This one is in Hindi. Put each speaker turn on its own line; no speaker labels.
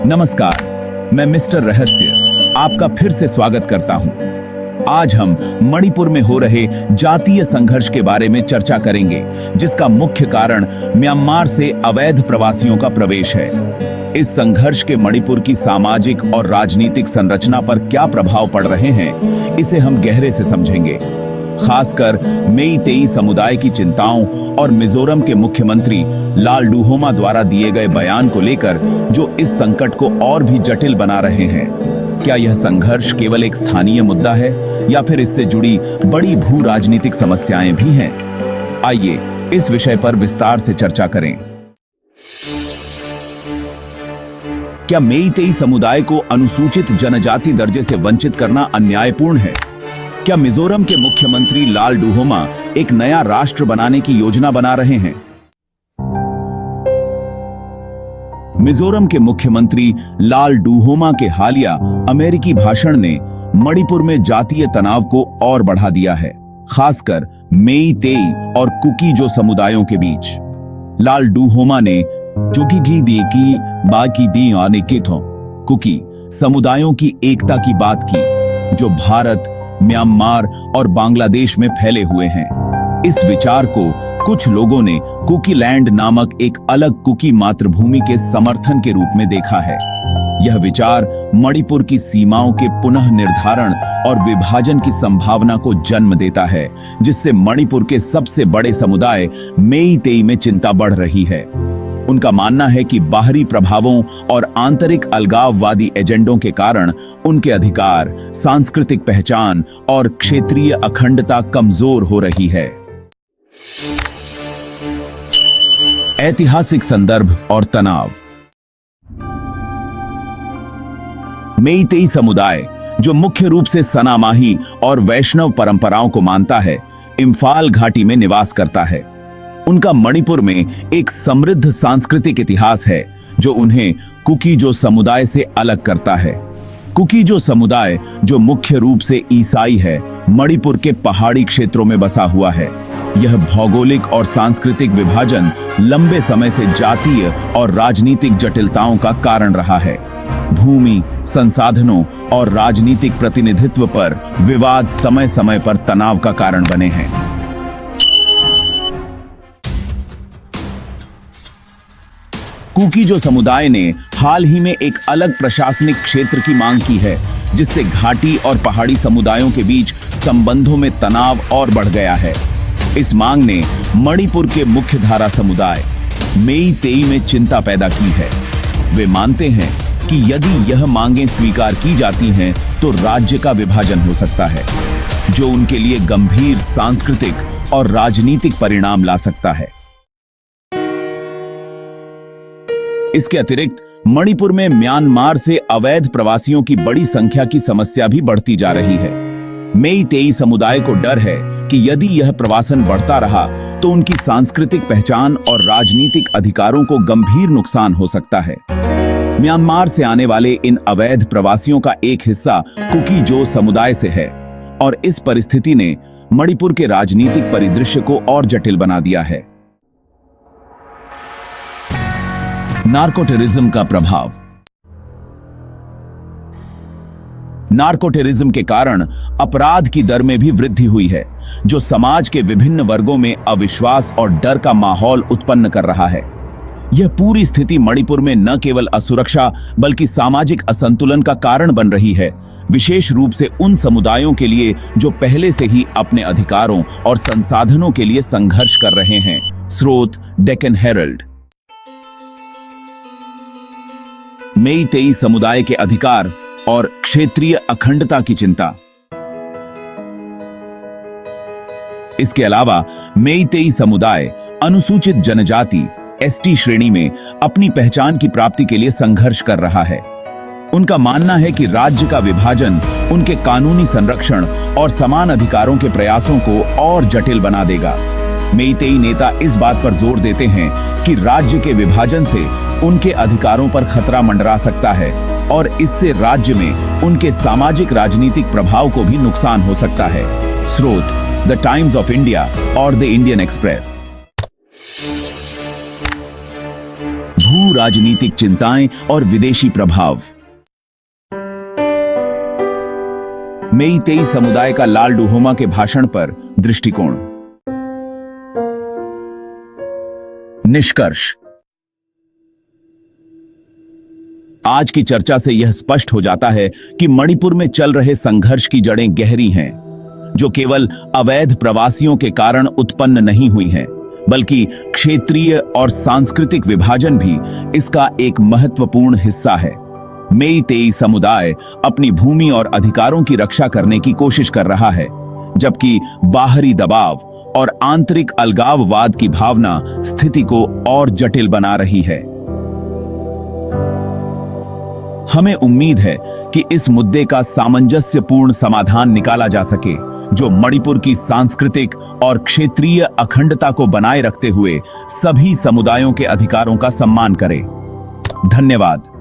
नमस्कार, मैं मिस्टर रहस्य आपका फिर से स्वागत करता हूं। आज हम मणिपुर में हो रहे जातीय संघर्ष के बारे में चर्चा करेंगे, जिसका मुख्य कारण म्यांमार से अवैध प्रवासियों का प्रवेश है। इस संघर्ष के मणिपुर की सामाजिक और राजनीतिक संरचना पर क्या प्रभाव पड़ रहे हैं, इसे हम गहरे से समझेंगे। खासकर मेईतेई समुदाय की चिंताओं और मिजोरम के मुख्यमंत्री लालडूहोमा द्वारा दिए गए बयान को लेकर, जो इस संकट को और भी जटिल बना रहे हैं। क्या यह संघर्ष केवल एक स्थानीय मुद्दा है या फिर इससे जुड़ी बड़ी भू राजनीतिक समस्याएं भी हैं? आइए इस विषय पर विस्तार से चर्चा करें। क्या मेईतेई समुदाय को अनुसूचित जनजाति दर्जे से वंचित करना अन्यायपूर्ण है? क्या मिजोरम के मुख्यमंत्री लालडूहोमा एक नया राष्ट्र बनाने की योजना बना रहे हैं? मिजोरम के मुख्यमंत्री लालडूहोमा के हालिया अमेरिकी भाषण ने मणिपुर में जातीय तनाव को और बढ़ा दिया है, खासकर मेईतेई और कुकी-जो समुदायों के बीच। लालडूहोमा ने कुकी समुदायों की एकता की बात की, जो भारत, म्यांमार और बांग्लादेश में फैले हुए हैं। इस विचार को कुछ लोगों ने कुकीलैंड नामक एक अलग कुकी मातृभूमि के समर्थन के रूप में देखा है। यह विचार मणिपुर की सीमाओं के पुनः निर्धारण और विभाजन की संभावना को जन्म देता है, जिससे मणिपुर के सबसे बड़े समुदाय मेईतेई में चिंता बढ़ रही है। उनका मानना है कि बाहरी प्रभावों और आंतरिक अलगाववादी एजेंडों के कारण उनके अधिकार, सांस्कृतिक पहचान और क्षेत्रीय अखंडता कमजोर हो रही है। ऐतिहासिक संदर्भ और तनाव। मेईतेई समुदाय, जो मुख्य रूप से सनामाही और वैष्णव परंपराओं को मानता है, इम्फाल घाटी में निवास करता है। उनका मणिपुर में एक समृद्ध सांस्कृतिक इतिहास है, जो उन्हें कुकी-जो समुदाय से अलग करता है। कुकी-जो समुदाय, जो मुख्य रूप से ईसाई है, मणिपुर के पहाड़ी क्षेत्रों में बसा हुआ है। यह भौगोलिक और सांस्कृतिक विभाजन लंबे समय से जातीय और राजनीतिक जटिलताओं का कारण रहा है। भूमि, संसाधनों और राजनीतिक प्रतिनिधित्व पर विवाद समय समय पर तनाव का कारण बने हैं। कुकी-जो समुदाय ने हाल ही में एक अलग प्रशासनिक क्षेत्र की मांग की है, जिससे घाटी और पहाड़ी समुदायों के बीच संबंधों में तनाव और बढ़ गया है। इस मांग ने मणिपुर के मुख्यधारा समुदाय मेईतेई में चिंता पैदा की है। वे मानते हैं कि यदि यह मांगें स्वीकार की जाती हैं, तो राज्य का विभाजन हो सकता है, जो उनके लिए गंभीर सांस्कृतिक और राजनीतिक परिणाम ला सकता है। इसके अतिरिक्त मणिपुर में म्यांमार से अवैध प्रवासियों की बड़ी संख्या की समस्या भी बढ़ती जा रही है। मेईतेई समुदाय को डर है कि यदि यह प्रवासन बढ़ता रहा, तो उनकी सांस्कृतिक पहचान और राजनीतिक अधिकारों को गंभीर नुकसान हो सकता है। म्यांमार से आने वाले इन अवैध प्रवासियों का एक हिस्सा कुकी-जो समुदाय से है, और इस परिस्थिति ने मणिपुर के राजनीतिक परिदृश्य को और जटिल बना दिया है। नार्कोटेरिज्म का प्रभाव। नार्कोटेरिज्म के कारण अपराध की दर में भी वृद्धि हुई है, जो समाज के विभिन्न वर्गों में अविश्वास और डर का माहौल उत्पन्न कर रहा है। यह पूरी स्थिति मणिपुर में न केवल असुरक्षा बल्कि सामाजिक असंतुलन का कारण बन रही है, विशेष रूप से उन समुदायों के लिए जो पहले से ही अपने अधिकारों और संसाधनों के लिए संघर्ष कर रहे हैं। स्रोत: डेक्कन हेरल्ड। मेईतेई समुदाय के अधिकार और क्षेत्रीय अखंडता की चिंता। इसके अलावा मेईतेई समुदाय अनुसूचित जनजाति (एसटी) श्रेणी में अपनी पहचान की प्राप्ति के लिए संघर्ष कर रहा है। उनका मानना है कि राज्य का विभाजन उनके कानूनी संरक्षण और समान अधिकारों के प्रयासों को और जटिल बना देगा। मेईतेई नेता इस बात पर जोर देते हैं कि राज्य के विभाजन से उनके अधिकारों पर खतरा मंडरा सकता है, और इससे राज्य में उनके सामाजिक राजनीतिक प्रभाव को भी नुकसान हो सकता है। स्रोत: द टाइम्स ऑफ इंडिया और द इंडियन एक्सप्रेस। भू राजनीतिक चिंताएं और विदेशी प्रभाव। मेइतेई समुदाय का लाल डुहोमा के भाषण पर दृष्टिकोण। निष्कर्ष। आज की चर्चा से यह स्पष्ट हो जाता है कि मणिपुर में चल रहे संघर्ष की जड़ें गहरी हैं, जो केवल अवैध प्रवासियों के कारण उत्पन्न नहीं हुई हैं, बल्कि क्षेत्रीय और सांस्कृतिक विभाजन भी इसका एक महत्वपूर्ण हिस्सा है। मेइतेई समुदाय अपनी भूमि और अधिकारों की रक्षा करने की कोशिश कर रहा है, जबकि बाहरी दबाव और आंतरिक अलगाववाद की भावना स्थिति को और जटिल बना रही है। हमें उम्मीद है कि इस मुद्दे का सामंजस्यपूर्ण समाधान निकाला जा सके, जो मणिपुर की सांस्कृतिक और क्षेत्रीय अखंडता को बनाए रखते हुए सभी समुदायों के अधिकारों का सम्मान करे। धन्यवाद।